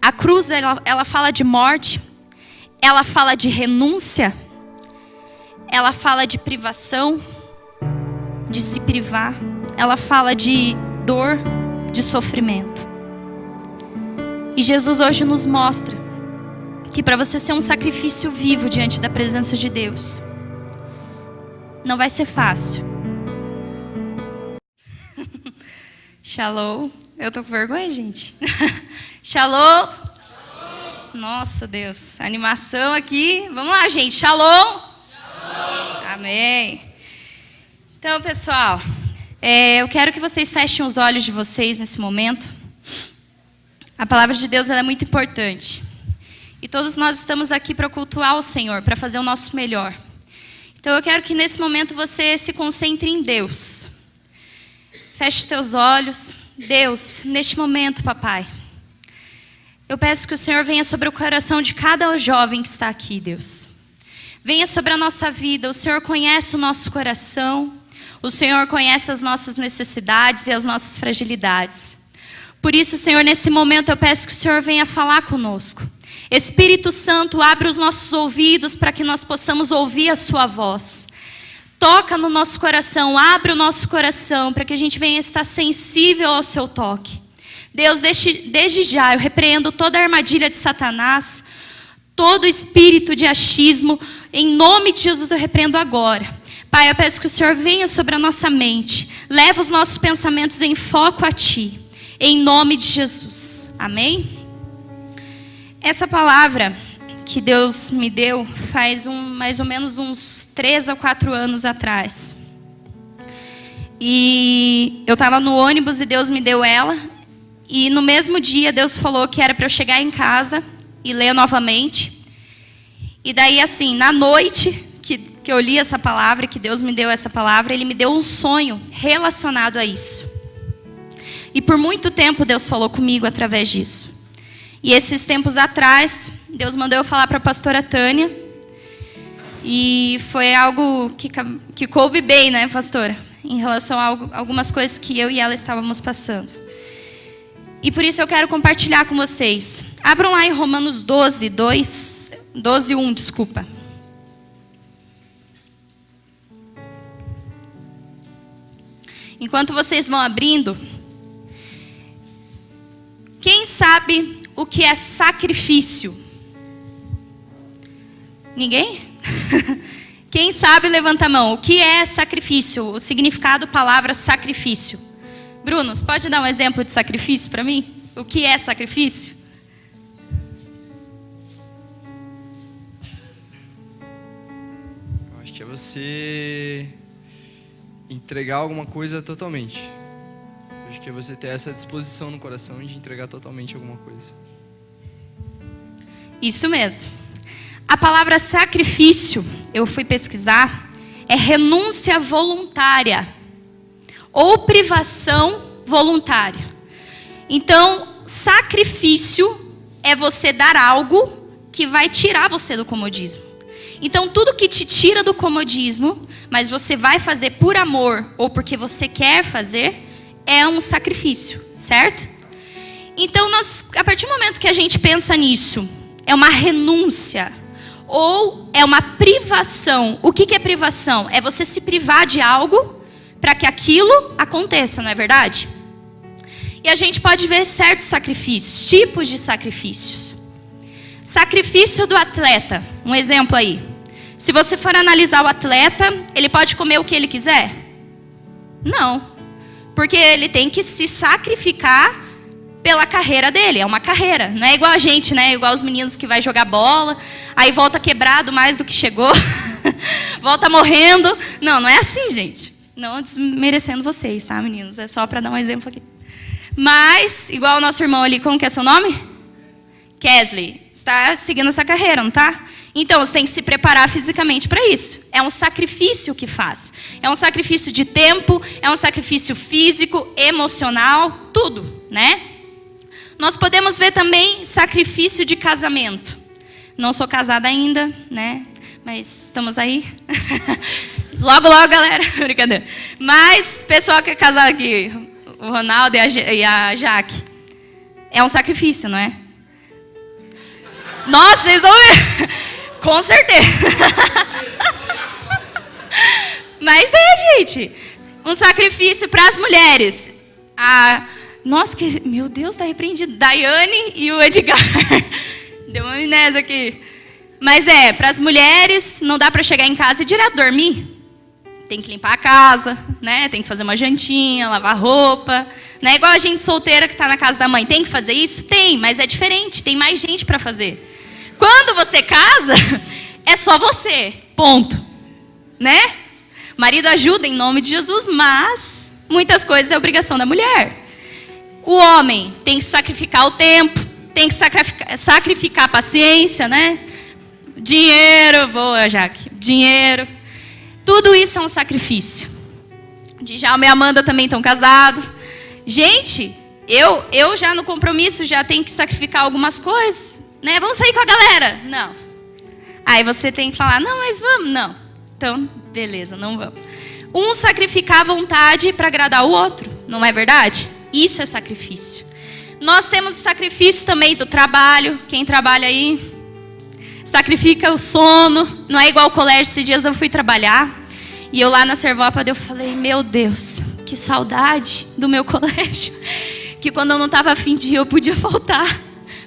A cruz, ela fala de morte, ela fala de renúncia, ela fala de privação, de se privar, ela fala de dor, de sofrimento. E Jesus hoje nos mostra que para você ser um sacrifício vivo diante da presença de Deus, não vai ser fácil. Shalom. Eu tô com vergonha, gente. Shalom. Nossa, Deus. Animação aqui. Vamos lá, gente. Shalom. Amém. Então, pessoal, eu quero que vocês fechem os olhos de vocês nesse momento. A palavra de Deus ela é muito importante. E todos nós estamos aqui para cultuar o Senhor, para fazer o nosso melhor. Então, eu quero que nesse momento você se concentre em Deus. Feche os teus olhos. Deus, neste momento, papai, eu peço que o Senhor venha sobre o coração de cada jovem que está aqui, Deus. Venha sobre a nossa vida. O Senhor conhece o nosso coração. O Senhor conhece as nossas necessidades e as nossas fragilidades. Por isso, Senhor, nesse momento eu peço que o Senhor venha falar conosco. Espírito Santo, abre os nossos ouvidos para que nós possamos ouvir a sua voz. Toca no nosso coração, abre o nosso coração para que a gente venha estar sensível ao seu toque. Deus, desde já eu repreendo toda a armadilha de Satanás, todo espírito de achismo, em nome de Jesus eu repreendo agora. Pai, eu peço que o Senhor venha sobre a nossa mente, leva os nossos pensamentos em foco a Ti, em nome de Jesus. Amém? Essa palavra que Deus me deu faz mais ou menos uns 3 a 4 anos atrás. E eu estava no ônibus e Deus me deu ela. E no mesmo dia Deus falou que era para eu chegar em casa e ler novamente. E daí assim, na noite que eu li essa palavra, que Deus me deu essa palavra, Ele me deu um sonho relacionado a isso. E por muito tempo Deus falou comigo através disso. E esses tempos atrás, Deus mandou eu falar para a pastora Tânia. E foi algo que coube bem, né, pastora? Em relação a algumas coisas que eu e ela estávamos passando. E por isso eu quero compartilhar com vocês. Abram lá em Romanos 12:1, desculpa. Enquanto vocês vão abrindo, quem sabe o que é sacrifício? Ninguém? Quem sabe, levanta a mão. O que é sacrifício? O significado da palavra sacrifício. Bruno, você pode dar um exemplo de sacrifício para mim? O que é sacrifício? Eu acho que é você entregar alguma coisa totalmente. Eu acho que é você ter essa disposição no coração de entregar totalmente alguma coisa. Isso mesmo. A palavra sacrifício, eu fui pesquisar, é renúncia voluntária ou privação voluntária. Então, sacrifício é você dar algo que vai tirar você do comodismo. Então, tudo que te tira do comodismo, mas você vai fazer por amor ou porque você quer fazer, é um sacrifício, certo? Então, a partir do momento que a gente pensa nisso, é uma renúncia ou é uma privação. O que é privação? É você se privar de algo para que aquilo aconteça, não é verdade? E a gente pode ver certos sacrifícios, tipos de sacrifícios. Sacrifício do atleta, um exemplo aí. Se você for analisar o atleta, ele pode comer o que ele quiser? Não, porque ele tem que se sacrificar pela carreira dele, é uma carreira. Não é igual a gente, né? Igual os meninos que vai jogar bola, aí volta quebrado mais do que chegou, volta morrendo. Não, não é assim, gente. Não desmerecendo vocês, tá, meninos? É só para dar um exemplo aqui. Mas, igual o nosso irmão ali, como que é seu nome? Kesley. Está seguindo essa carreira, não tá? Então, você tem que se preparar fisicamente para isso. É um sacrifício que faz. É um sacrifício de tempo, é um sacrifício físico, emocional, tudo, né? Nós podemos ver também sacrifício de casamento. Não sou casada ainda, né? Mas estamos aí. Logo, logo, galera. Brincadeira. Mas, pessoal que é casado aqui, o Ronaldo e a Jaque, é um sacrifício, não é? Nossa, vocês vão ver. Com certeza. Mas gente, um sacrifício para as mulheres. Nossa, meu Deus, tá repreendido. Daiane e o Edgar. Deu uma amnésia aqui. Mas para as mulheres, não dá para chegar em casa e direto dormir. Tem que limpar a casa, né? Tem que fazer uma jantinha, lavar roupa. Não é igual a gente solteira que está na casa da mãe. Tem que fazer isso? Tem, mas é diferente. Tem mais gente para fazer. Quando você casa, é só você. Ponto. Né? Marido ajuda em nome de Jesus, mas muitas coisas é obrigação da mulher. O homem tem que sacrificar o tempo, tem que sacrificar a paciência, né? Dinheiro, boa, Jaque. Dinheiro. Tudo isso é um sacrifício. Djalma e Amanda também estão casados. Gente, eu já no compromisso já tenho que sacrificar algumas coisas, né? Vamos sair com a galera? Não. Aí você tem que falar, não, mas vamos. Não. Então, beleza, não vamos. Um sacrificar a vontade para agradar o outro, não é verdade? Isso é sacrifício. Nós temos o sacrifício também do trabalho. Quem trabalha aí? Sacrifica o sono. Não é igual ao colégio. Esses dias eu fui trabalhar. E eu lá na Servópolis eu falei, meu Deus, que saudade do meu colégio. Que quando eu não estava afim de ir, eu podia faltar.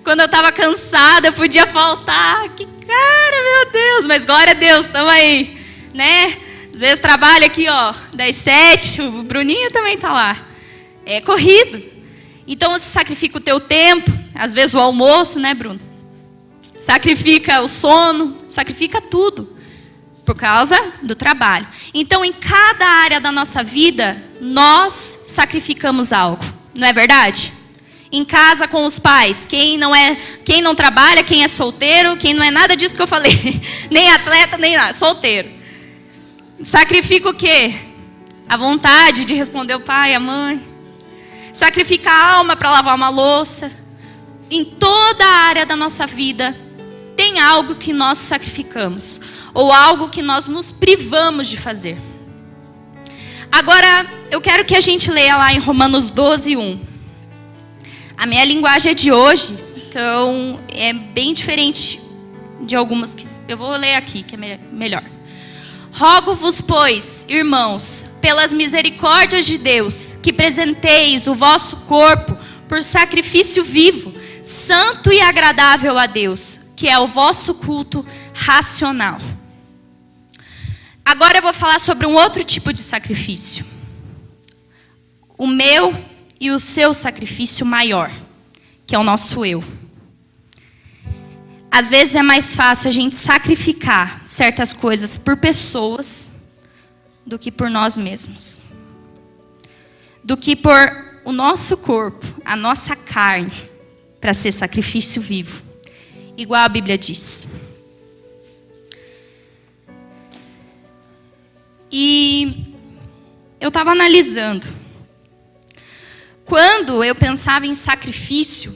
Quando eu estava cansada, eu podia faltar. Que cara, meu Deus. Mas glória a Deus, estamos aí. Né? Às vezes trabalho aqui, ó, das 7. O Bruninho também está lá. É corrido. Então você sacrifica o teu tempo. Às vezes o almoço, né, Bruno? Sacrifica o sono. Sacrifica tudo. Por causa do trabalho. Então, em cada área da nossa vida, nós sacrificamos algo. Não é verdade? Em casa com os pais. Quem não trabalha, quem é solteiro, quem não é nada disso que eu falei. Nem atleta, nem nada. Solteiro. Sacrifica o quê? A vontade de responder o pai, a mãe. Sacrifica a alma para lavar uma louça. Em toda a área da nossa vida, tem algo que nós sacrificamos. Ou algo que nós nos privamos de fazer. Agora, eu quero que a gente leia lá em Romanos 12:1. A minha linguagem é de hoje, então é bem diferente de algumas que eu vou ler aqui, que é melhor. Rogo-vos, pois, irmãos, pelas misericórdias de Deus, que presenteis o vosso corpo por sacrifício vivo, santo e agradável a Deus, que é o vosso culto racional. Agora eu vou falar sobre um outro tipo de sacrifício. O meu e o seu sacrifício maior, que é o nosso eu. Às vezes é mais fácil a gente sacrificar certas coisas por pessoas do que por nós mesmos. Do que por o nosso corpo, a nossa carne, para ser sacrifício vivo. Igual a Bíblia diz. E eu estava analisando. Quando eu pensava em sacrifício,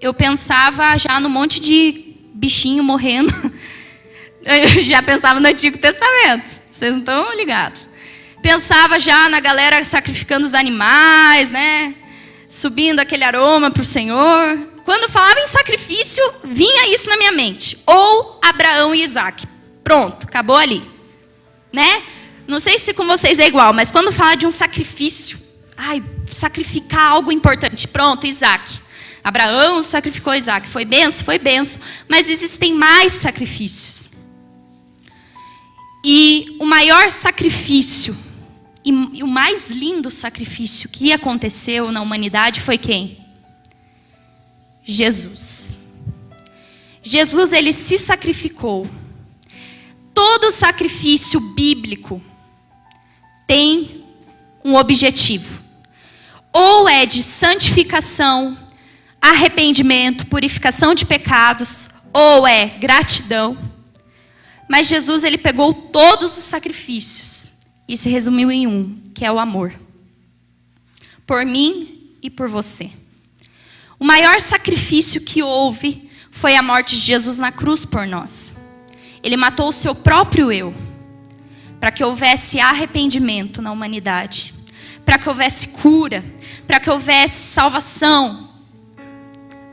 eu pensava já no monte de bichinho morrendo. Eu já pensava no Antigo Testamento. Vocês não estão ligados. Pensava já na galera sacrificando os animais, né? Subindo aquele aroma para o Senhor. Quando falava em sacrifício, vinha isso na minha mente. Ou Abraão e Isaac. Pronto, acabou ali. Né? Não sei se com vocês é igual, mas quando fala de um sacrifício, sacrificar algo importante. Pronto, Isaac. Abraão sacrificou Isaac. Foi benção? Foi benção. Mas existem mais sacrifícios. E o maior sacrifício, e o mais lindo sacrifício que aconteceu na humanidade foi quem? Jesus. Jesus, ele se sacrificou. Todo sacrifício bíblico tem um objetivo. Ou é de santificação, arrependimento, purificação de pecados, ou é gratidão. Mas Jesus, ele pegou todos os sacrifícios e se resumiu em um, que é o amor. Por mim e por você. O maior sacrifício que houve foi a morte de Jesus na cruz por nós. Ele matou o seu próprio eu, para que houvesse arrependimento na humanidade, para que houvesse cura, para que houvesse salvação,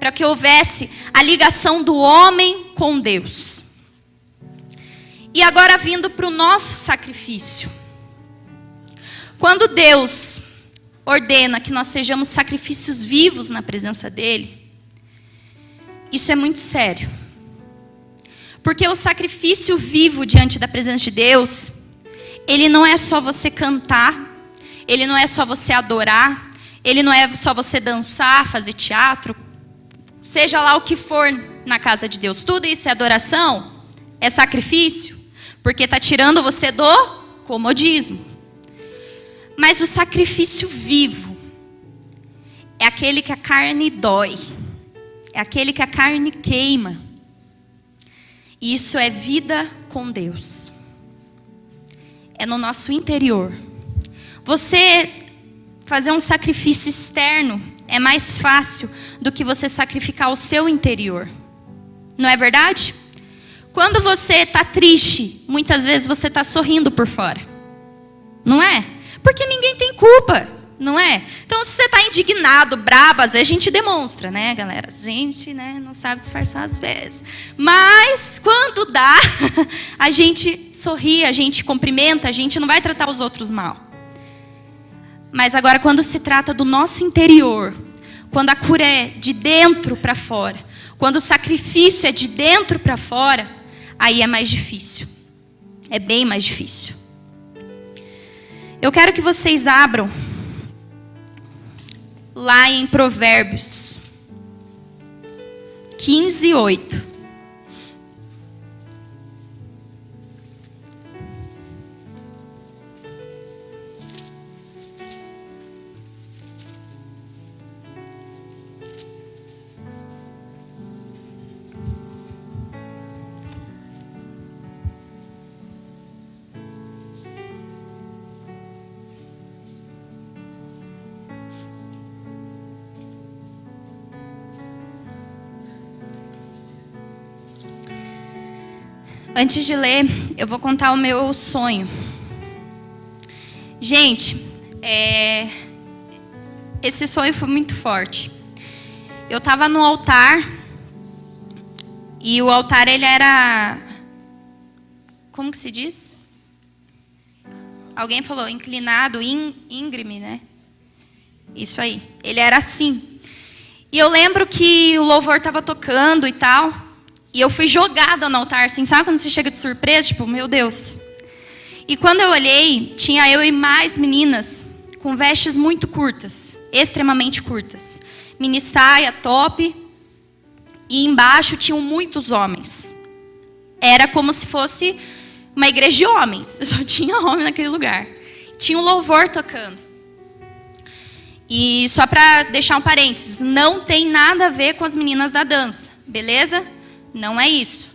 para que houvesse a ligação do homem com Deus. E agora vindo para o nosso sacrifício. Quando Deus ordena que nós sejamos sacrifícios vivos na presença dele, isso é muito sério. Porque o sacrifício vivo diante da presença de Deus, ele não é só você cantar, ele não é só você adorar, ele não é só você dançar, fazer teatro, seja lá o que for na casa de Deus. Tudo isso é adoração, é sacrifício, porque está tirando você do comodismo. Mas o sacrifício vivo é aquele que a carne dói, é aquele que a carne queima. E isso é vida com Deus. É no nosso interior. Você fazer um sacrifício externo é mais fácil do que você sacrificar o seu interior. Não é verdade? Quando você está triste, muitas vezes você está sorrindo por fora. Não é? Porque ninguém tem culpa, não é? Então, se você está indignado, brabo, às vezes a gente demonstra, né, galera? A gente, né, não sabe disfarçar às vezes. Mas, quando dá, a gente sorri, a gente cumprimenta, a gente não vai tratar os outros mal. Mas agora, quando se trata do nosso interior, quando a cura é de dentro para fora, quando o sacrifício é de dentro para fora, aí é mais difícil. É bem mais difícil. Eu quero que vocês abram lá em Provérbios 15, 8. Antes de ler, eu vou contar o meu sonho. Gente, esse sonho foi muito forte. Eu estava no altar, e o altar ele era... Como que se diz? Alguém falou inclinado, íngreme, né? Isso aí. Ele era assim. E eu lembro que o louvor estava tocando e tal... E eu fui jogada no altar, assim, sabe quando você chega de surpresa? Tipo, meu Deus. E quando eu olhei, tinha eu e mais meninas com vestes muito curtas, extremamente curtas. Mini saia, top. E embaixo tinham muitos homens. Era como se fosse uma igreja de homens. Só tinha homem naquele lugar. Tinha um louvor tocando. E só para deixar um parênteses, não tem nada a ver com as meninas da dança, beleza? Não é isso.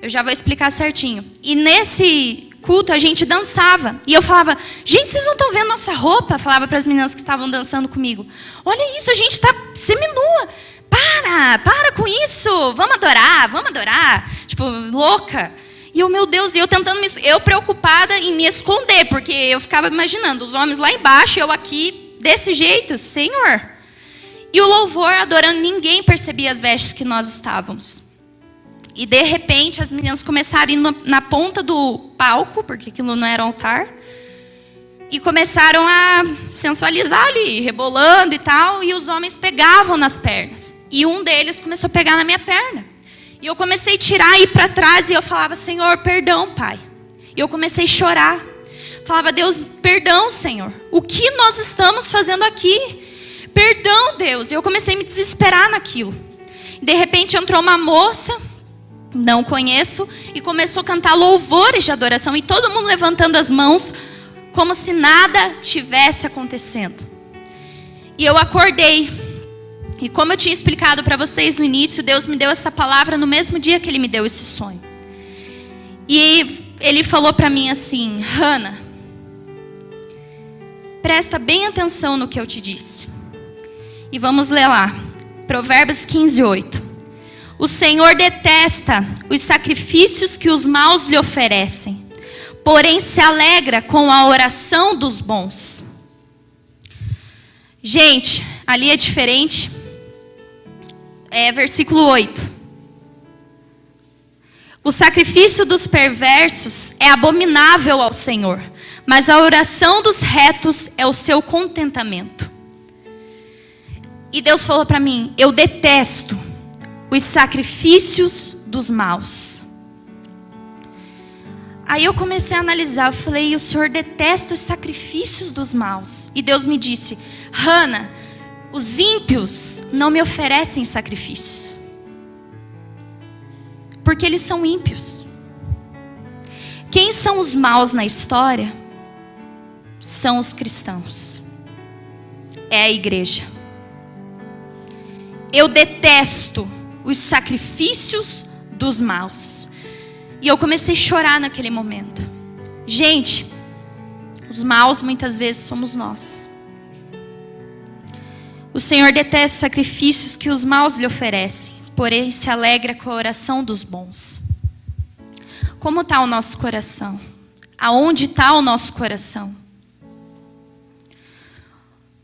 Eu já vou explicar certinho. E nesse culto a gente dançava. E eu falava, gente, vocês não estão vendo nossa roupa? Eu falava para as meninas que estavam dançando comigo. Olha isso, a gente está seminua. Para com isso. Vamos adorar. Tipo, louca. E eu, meu Deus, eu tentando eu preocupada em me esconder. Porque eu ficava imaginando, os homens lá embaixo, eu aqui, desse jeito, Senhor. E o louvor adorando, ninguém percebia as vestes que nós estávamos. E de repente as meninas começaram a ir na ponta do palco, porque aquilo não era um altar. E começaram a sensualizar ali, rebolando e tal. E os homens pegavam nas pernas. E um deles começou a pegar na minha perna. E eu comecei a tirar e ir para trás. E eu falava, Senhor, perdão, Pai. E eu comecei a chorar. Falava, Deus, perdão, Senhor. O que nós estamos fazendo aqui? Perdão, Deus. E eu comecei a me desesperar naquilo. De repente entrou uma moça... Não conheço, e começou a cantar louvores de adoração, e todo mundo levantando as mãos, como se nada tivesse acontecendo. E eu acordei, e como eu tinha explicado para vocês no início, Deus me deu essa palavra no mesmo dia que Ele me deu esse sonho. E Ele falou para mim assim, Hannah, presta bem atenção no que eu te disse. E vamos ler lá, Provérbios 15, 8. O Senhor detesta os sacrifícios que os maus lhe oferecem, porém se alegra com a oração dos bons. Gente, ali é diferente. versículo 8. O sacrifício dos perversos é abominável ao Senhor, mas a oração dos retos é o seu contentamento. E Deus falou para mim, eu detesto os sacrifícios dos maus. Aí eu comecei a analisar, eu falei, o Senhor detesta os sacrifícios dos maus. E Deus me disse, Hannah, os ímpios não me oferecem sacrifícios. Porque eles são ímpios. Quem são os maus na história? São os cristãos. É a igreja. Eu detesto os sacrifícios dos maus. E eu comecei a chorar naquele momento. Gente, os maus muitas vezes somos nós. O Senhor detesta os sacrifícios que os maus lhe oferecem, porém se alegra com a oração dos bons. Como está o nosso coração? Aonde está o nosso coração?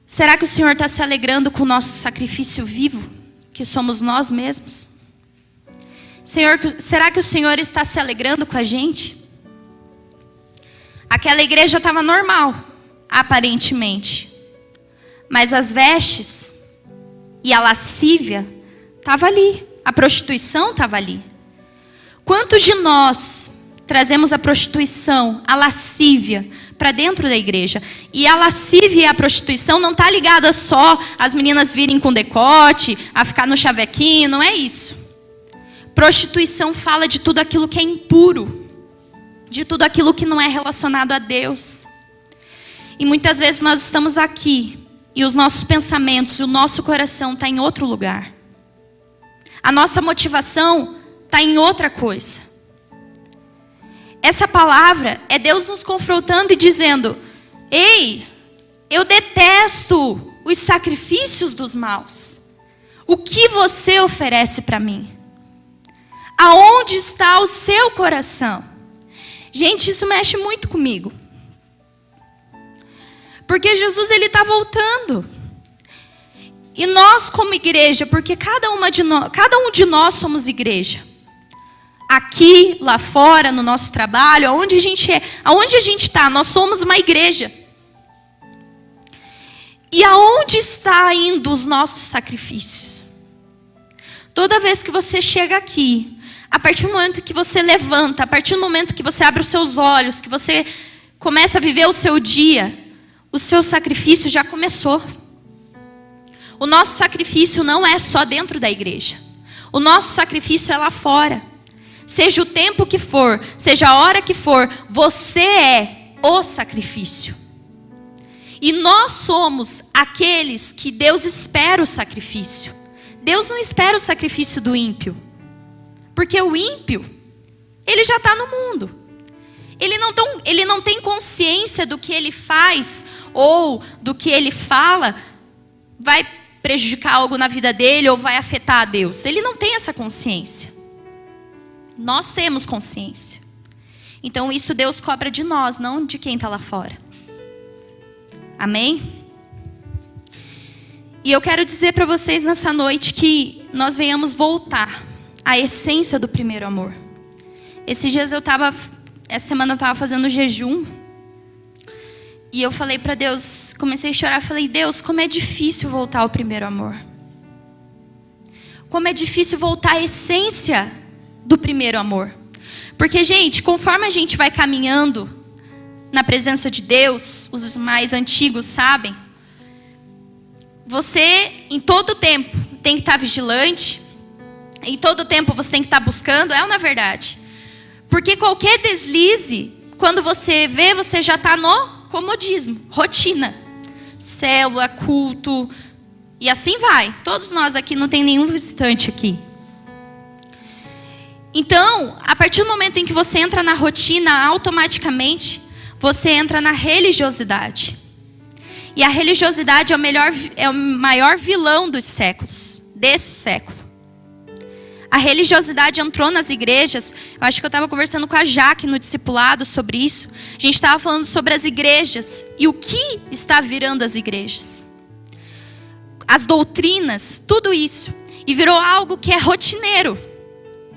Será que o Senhor está se alegrando com o nosso sacrifício vivo, que somos nós mesmos? Senhor, será que o Senhor está se alegrando com a gente? Aquela igreja estava normal, aparentemente. Mas as vestes e a lascívia estavam ali. A prostituição estava ali. Quantos de nós trazemos a prostituição, a lascívia, para dentro da igreja? E a lascívia e a prostituição não está ligada só às meninas virem com decote, a ficar no chavequinho, não é isso. Prostituição fala de tudo aquilo que é impuro, de tudo aquilo que não é relacionado a Deus. E muitas vezes nós estamos aqui e os nossos pensamentos, o nosso coração está em outro lugar. A nossa motivação está em outra coisa. Essa palavra é Deus nos confrontando e dizendo, ei, eu detesto os sacrifícios dos maus. O que você oferece para mim? Aonde está o seu coração? Gente, isso mexe muito comigo. Porque Jesus, ele está voltando. E nós como igreja, porque cada um de nós somos igreja. Aqui, lá fora, no nosso trabalho, aonde a gente está, nós somos uma igreja. E aonde está indo os nossos sacrifícios? Toda vez que você chega aqui, a partir do momento que você levanta, a partir do momento que você abre os seus olhos, que você começa a viver o seu dia, o seu sacrifício já começou. O nosso sacrifício não é só dentro da igreja. O nosso sacrifício é lá fora. Seja o tempo que for, seja a hora que for, você é o sacrifício. E nós somos aqueles que Deus espera o sacrifício. Deus não espera o sacrifício do ímpio. Porque o ímpio, ele já está no mundo. Ele não tem consciência do que ele faz ou do que ele fala vai prejudicar algo na vida dele ou vai afetar a Deus. Ele não tem essa consciência. Nós temos consciência. Então isso Deus cobra de nós, não de quem está lá fora. Amém? E eu quero dizer para vocês nessa noite que nós venhamos voltar à essência do primeiro amor. Essa semana eu estava fazendo jejum. E eu falei para Deus, comecei a chorar, falei, Deus, como é difícil voltar ao primeiro amor. Como é difícil voltar à essência do primeiro amor. Porque, gente, conforme a gente vai caminhando na presença de Deus, os mais antigos sabem, você, em todo tempo, tem que estar vigilante. Em todo tempo, você tem que estar buscando. É ou não é verdade? Porque qualquer deslize, quando você vê, você já está no comodismo, rotina. Célula, culto, e assim vai. Todos nós aqui, não tem nenhum visitante aqui. Então, a partir do momento em que você entra na rotina, automaticamente, você entra na religiosidade. E a religiosidade é o maior vilão dos séculos, desse século. A religiosidade entrou nas igrejas. Eu acho que eu estava conversando com a Jaque no discipulado sobre isso. A gente estava falando sobre as igrejas e o que está virando as igrejas. As doutrinas, tudo isso. E virou algo que é rotineiro.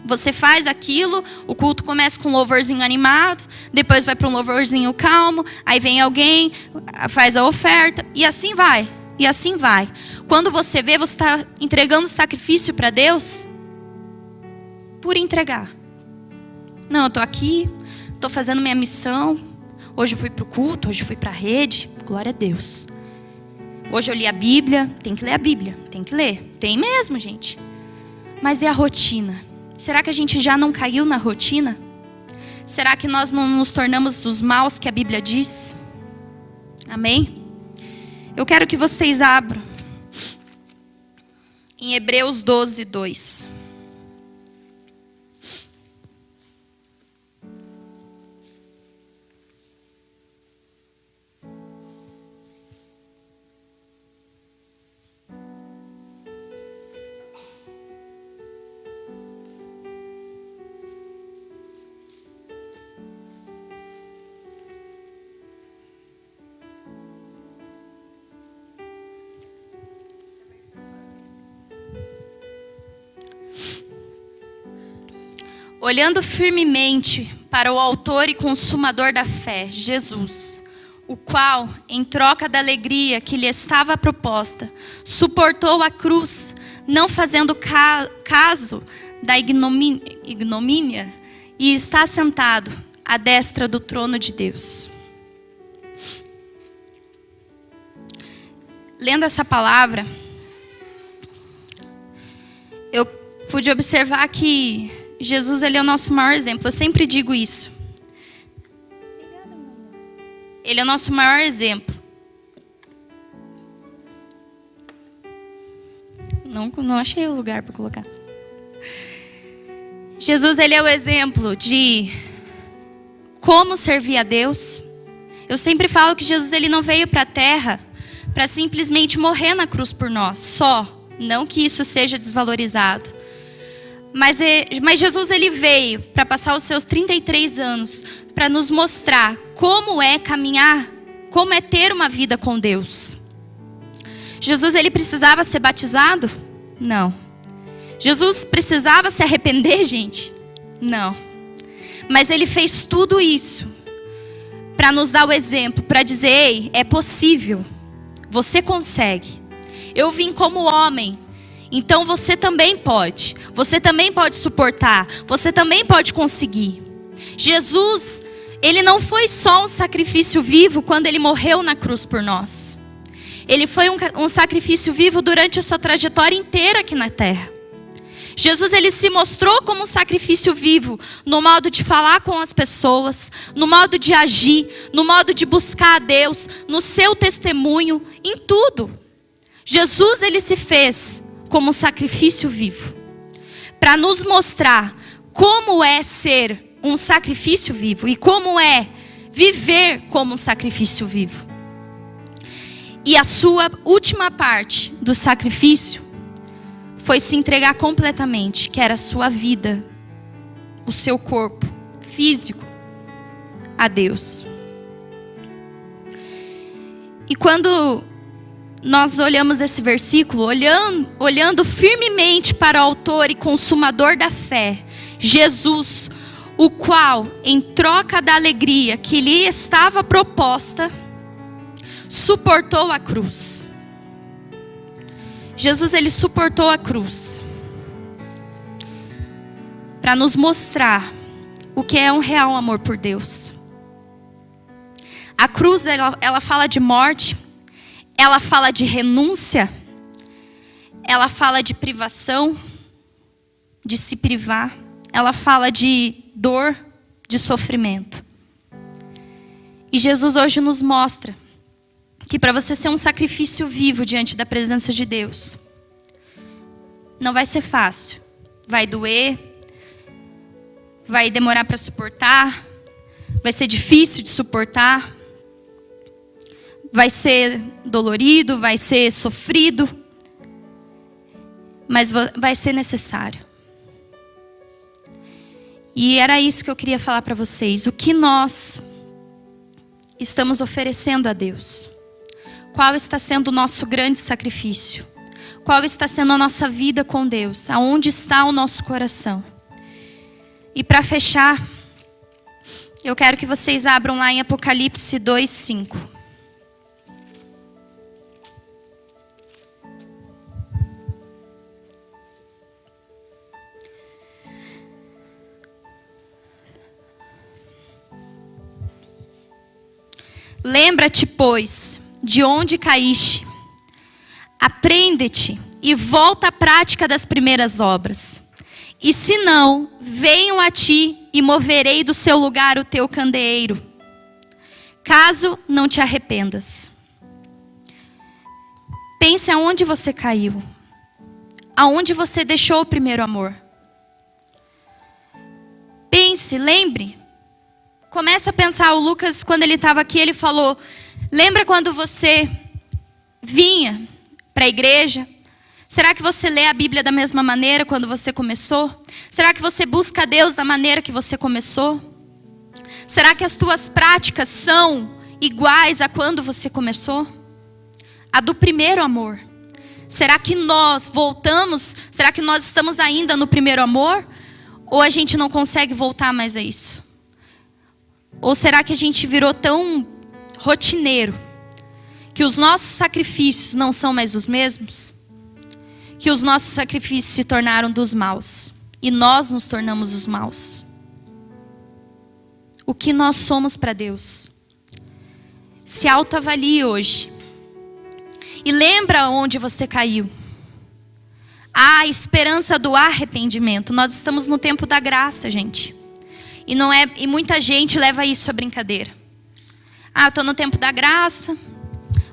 Você faz aquilo, o culto começa com um louvorzinho animado, depois vai para um louvorzinho calmo, aí vem alguém, faz a oferta, e assim vai, e assim vai. Quando você vê, você está entregando sacrifício para Deus por entregar. Não, eu estou aqui, estou fazendo minha missão, hoje eu fui para o culto, hoje eu fui para a rede, glória a Deus. Hoje eu li a Bíblia, tem que ler a Bíblia, tem que ler, tem mesmo, gente. Mas e a rotina? Será que a gente já não caiu na rotina? Será que nós não nos tornamos os maus que a Bíblia diz? Amém? Eu quero que vocês abram em Hebreus 12, 2. Olhando firmemente para o autor e consumador da fé, Jesus, o qual, em troca da alegria que lhe estava proposta, suportou a cruz, não fazendo caso da ignomínia, e está sentado à destra do trono de Deus. Lendo essa palavra, eu pude observar que Jesus, ele é o nosso maior exemplo. Eu sempre digo isso. Ele é o nosso maior exemplo. Não achei o lugar para colocar. Jesus, ele é o exemplo de como servir a Deus. Eu sempre falo que Jesus, ele não veio para a terra para simplesmente morrer na cruz por nós, só. Não que isso seja desvalorizado. Mas Jesus, ele veio para passar os seus 33 anos para nos mostrar como é caminhar, como é ter uma vida com Deus. Jesus, ele precisava ser batizado? Não. Jesus precisava se arrepender, gente? Não. Mas ele fez tudo isso para nos dar o exemplo, para dizer: ei, é possível, você consegue. Eu vim como homem, então você também pode. Você também pode suportar. Você também pode conseguir. Jesus, ele não foi só um sacrifício vivo quando ele morreu na cruz por nós. Ele foi um sacrifício vivo durante a sua trajetória inteira aqui na terra. Jesus, ele se mostrou como um sacrifício vivo no modo de falar com as pessoas, no modo de agir, no modo de buscar a Deus, no seu testemunho, em tudo. Jesus, ele se fez como um sacrifício vivo, para nos mostrar como é ser um sacrifício vivo e como é viver como um sacrifício vivo. E a sua última parte do sacrifício foi se entregar completamente, que era a sua vida, o seu corpo físico, a Deus. E quando nós olhamos esse versículo, olhando firmemente para o autor e consumador da fé, Jesus, o qual, em troca da alegria que lhe estava proposta, suportou a cruz. Jesus, ele suportou a cruz para nos mostrar o que é um real amor por Deus. A cruz, ela fala de morte, ela fala de renúncia, ela fala de privação, de se privar, ela fala de dor, de sofrimento. E Jesus hoje nos mostra que para você ser um sacrifício vivo diante da presença de Deus, não vai ser fácil, vai doer, vai demorar para suportar, vai ser difícil de suportar, vai ser dolorido, vai ser sofrido, mas vai ser necessário. E era isso que eu queria falar para vocês. O que nós estamos oferecendo a Deus? Qual está sendo o nosso grande sacrifício? qual está sendo a nossa vida com Deus, aonde está o nosso coração. E para fechar, eu quero que vocês abram lá em Apocalipse 2:5. Lembra-te, pois, de onde caíste. Aprende-te e volta à prática das primeiras obras. E se não, venho a ti e moverei do seu lugar o teu candeeiro, caso não te arrependas. Pense aonde você caiu. Aonde você deixou o primeiro amor. Pense, lembre. Comece a pensar, o Lucas, quando ele estava aqui, ele falou, lembra quando você vinha para a igreja? Será que você lê a Bíblia da mesma maneira quando você começou? Será que você busca Deus da maneira que você começou? Será que as tuas práticas são iguais a quando você começou? A do primeiro amor. Será que nós voltamos? Será que nós estamos ainda no primeiro amor? Ou a gente não consegue voltar mais a isso? Ou será que a gente virou tão rotineiro que os nossos sacrifícios não são mais os mesmos? Que os nossos sacrifícios se tornaram dos maus e nós nos tornamos os maus? O que nós somos para Deus? Se autoavalie hoje. E lembra onde você caiu. Há a esperança do arrependimento. Nós estamos no tempo da graça, gente. E muita gente leva isso à brincadeira. Ah, eu estou no tempo da graça.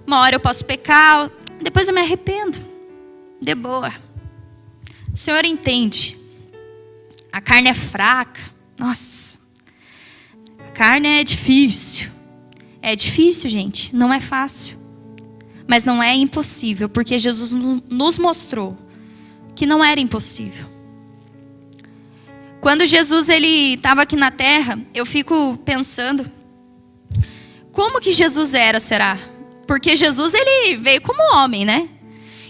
Uma hora eu posso pecar. Depois eu me arrependo. De boa. O Senhor entende. A carne é fraca. Nossa. A carne é difícil. É difícil, gente. Não é fácil. Mas não é impossível. Porque Jesus nos mostrou que não era impossível. Quando Jesus estava aqui na terra, eu fico pensando, como que Jesus era, será? Porque Jesus ele veio como homem, né?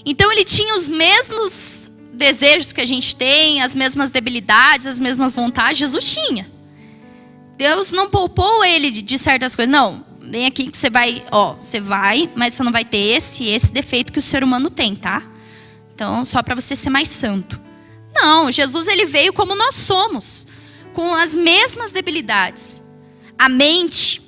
Então ele tinha os mesmos desejos que a gente tem, as mesmas debilidades, as mesmas vontades, Jesus tinha. Deus não poupou ele de certas coisas. Não, vem aqui que você vai, mas você não vai ter esse defeito que o ser humano tem, tá? Então, só para você ser mais santo. Não, Jesus ele veio como nós somos, com as mesmas debilidades. A mente,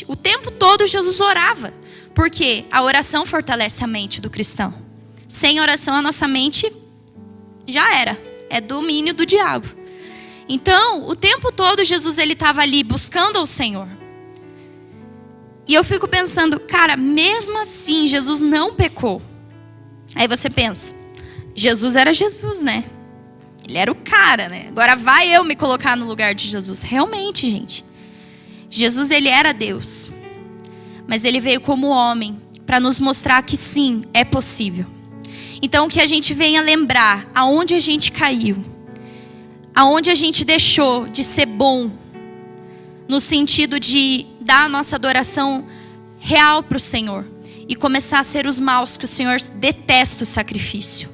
o tempo todo Jesus orava. Porque a oração fortalece a mente do cristão. Sem oração a nossa mente já era. É domínio do diabo. Então, o tempo todo Jesus ele estava ali buscando ao Senhor. E eu fico pensando, cara, mesmo assim Jesus não pecou. Aí você pensa, Jesus era Jesus, né? Ele era o cara, né? Agora vai eu me colocar no lugar de Jesus. Realmente, gente. Jesus, ele era Deus. Mas ele veio como homem para nos mostrar que sim, é possível. Então que a gente venha lembrar aonde a gente caiu. Aonde a gente deixou de ser bom. No sentido de dar a nossa adoração real para o Senhor. E começar a ser os maus, que o Senhor detesta o sacrifício.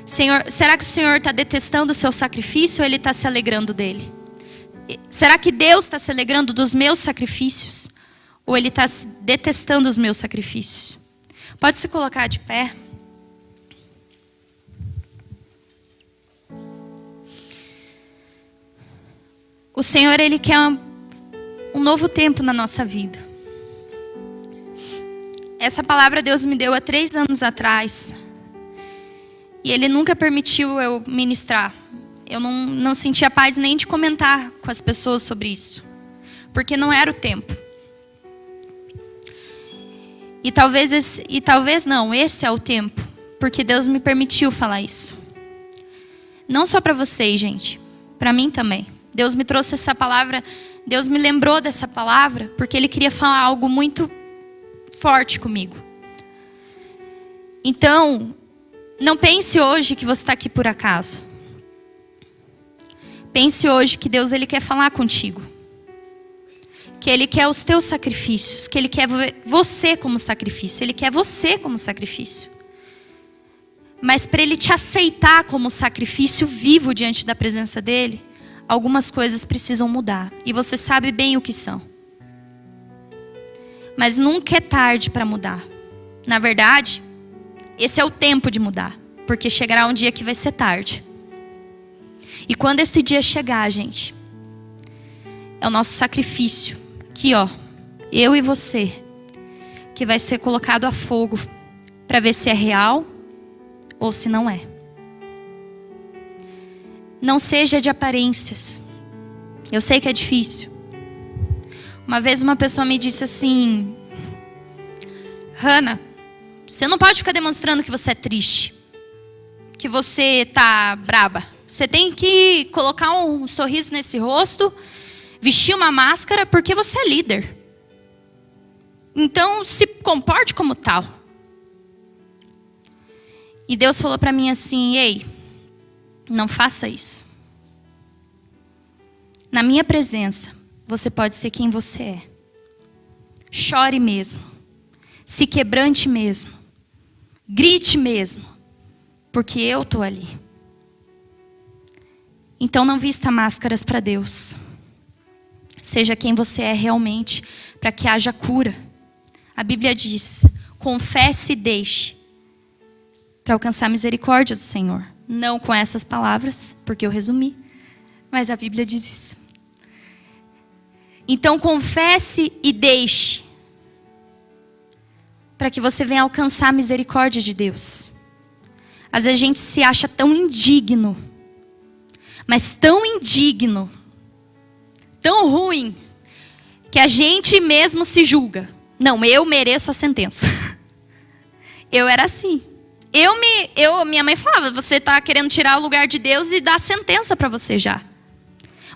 Senhor, será que o Senhor está detestando o seu sacrifício ou Ele está se alegrando dele? Será que Deus está se alegrando dos meus sacrifícios? Ou Ele está detestando os meus sacrifícios? Pode se colocar de pé. O Senhor, Ele quer um novo tempo na nossa vida. Essa palavra Deus me deu há 3 anos atrás. E Ele nunca permitiu eu ministrar. Eu não sentia paz nem de comentar com as pessoas sobre isso. Porque não era o tempo. E talvez não, esse é o tempo. Porque Deus me permitiu falar isso. Não só para vocês, gente. Para mim também. Deus me trouxe essa palavra. Deus me lembrou dessa palavra. Porque Ele queria falar algo muito forte comigo. Então, não pense hoje que você está aqui por acaso. Pense hoje que Deus ele quer falar contigo. Que Ele quer os teus sacrifícios. Que Ele quer você como sacrifício. Ele quer você como sacrifício. Mas para Ele te aceitar como sacrifício vivo diante da presença dEle, algumas coisas precisam mudar. E você sabe bem o que são. Mas nunca é tarde para mudar. Na verdade, esse é o tempo de mudar. Porque chegará um dia que vai ser tarde. E quando esse dia chegar, gente, é o nosso sacrifício. Aqui, ó, eu e você, que vai ser colocado a fogo para ver se é real ou se não é. Não seja de aparências. Eu sei que é difícil. Uma vez uma pessoa me disse assim: Hannah, você não pode ficar demonstrando que você é triste, que você tá braba. Você tem que colocar um sorriso nesse rosto, vestir uma máscara, porque você é líder. Então se comporte como tal. E Deus falou para mim assim: ei, não faça isso. Na minha presença, você pode ser quem você é. Chore mesmo. Se quebrante mesmo. Grite mesmo. Porque eu estou ali. Então não vista máscaras para Deus. Seja quem você é realmente, para que haja cura. A Bíblia diz: confesse e deixe, para alcançar a misericórdia do Senhor. Não com essas palavras, porque eu resumi, mas a Bíblia diz isso. Então confesse e deixe, para que você venha alcançar a misericórdia de Deus. Às vezes a gente se acha tão indigno, mas tão indigno, tão ruim, que a gente mesmo se julga. Não, eu mereço a sentença. Eu era assim. Minha mãe falava: você está querendo tirar o lugar de Deus e dar a sentença para você já.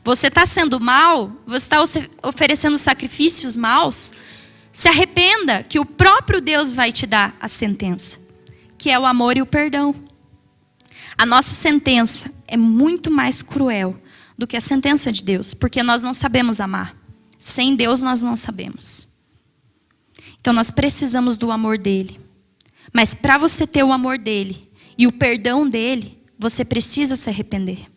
Você está sendo mal, você está oferecendo sacrifícios maus. Se arrependa, que o próprio Deus vai te dar a sentença, que é o amor e o perdão. A nossa sentença é muito mais cruel do que a sentença de Deus, porque nós não sabemos amar. Sem Deus nós não sabemos. Então nós precisamos do amor dele. Mas para você ter o amor dele e o perdão dele, você precisa se arrepender.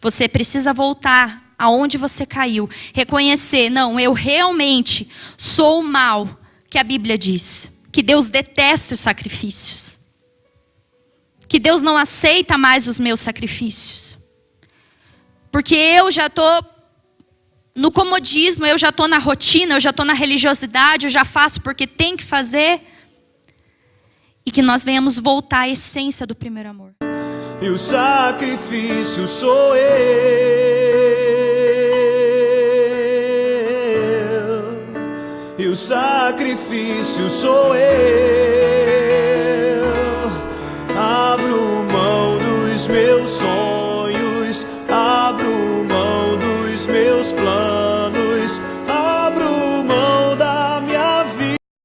Você precisa voltar aonde você caiu. Reconhecer: não, eu realmente sou o mal que a Bíblia diz. Que Deus detesta os sacrifícios. Que Deus não aceita mais os meus sacrifícios. Porque eu já estou no comodismo, eu já estou na rotina, eu já estou na religiosidade, eu já faço porque tem que fazer. E que nós venhamos voltar à essência do primeiro amor. E o sacrifício sou eu. E o sacrifício sou eu. Abro mão dos meus sonhos.